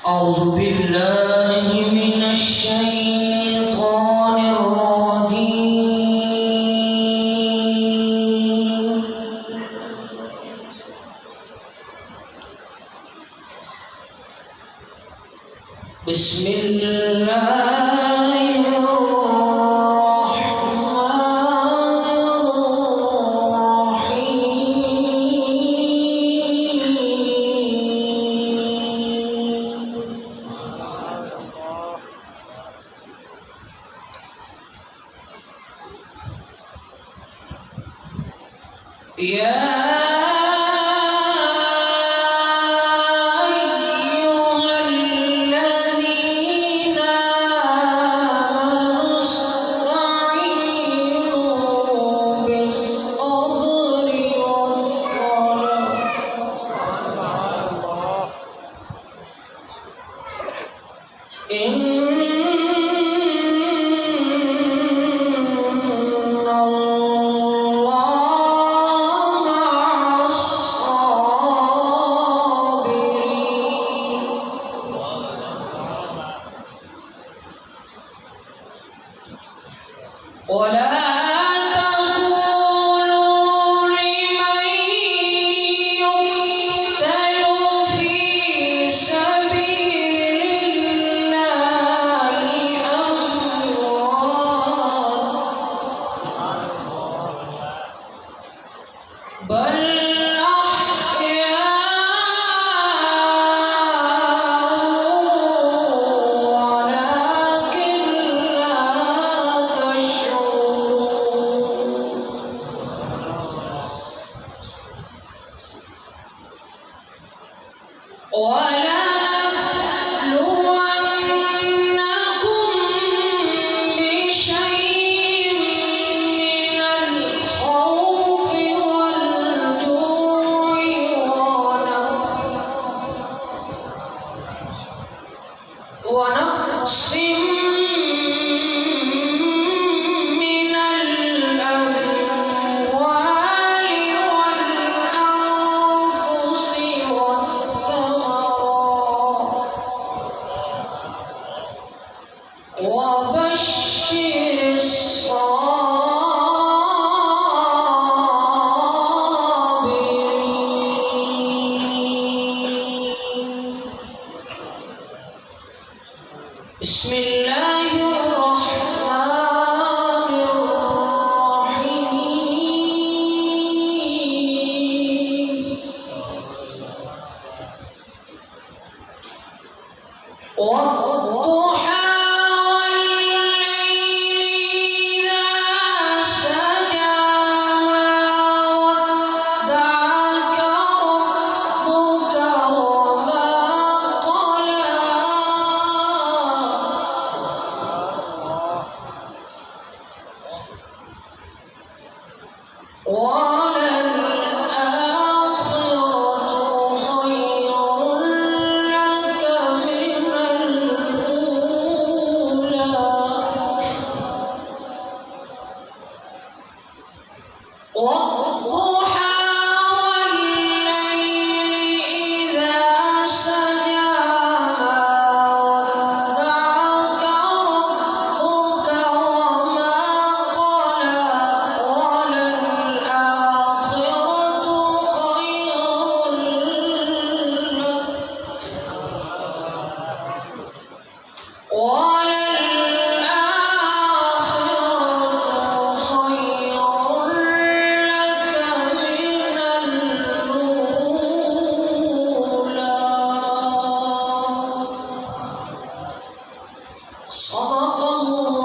أعوذ بالله من الشيطان الرجيم. بسم الله الرحمن الرحيم. يا إن الله مع الصابرين. ولا تقولوا لمن يقتل في سبيل بل أحياء ولكن لا تشعرون. ولنبلونكم بشيء من الخوف والجوع ونقص من الأموال والأنفس والثمرات وبشر الصابرين. بسم الله الرحمن الرحيم. والضحى والليل إذا سجى ما ودعك ربك وما قلى وللآخرة خير لك من الأولى. والضحى والليل إذا سجى ما ودعك ربك وما قلى وللآخرة خير لك من الأولى. صدق الله.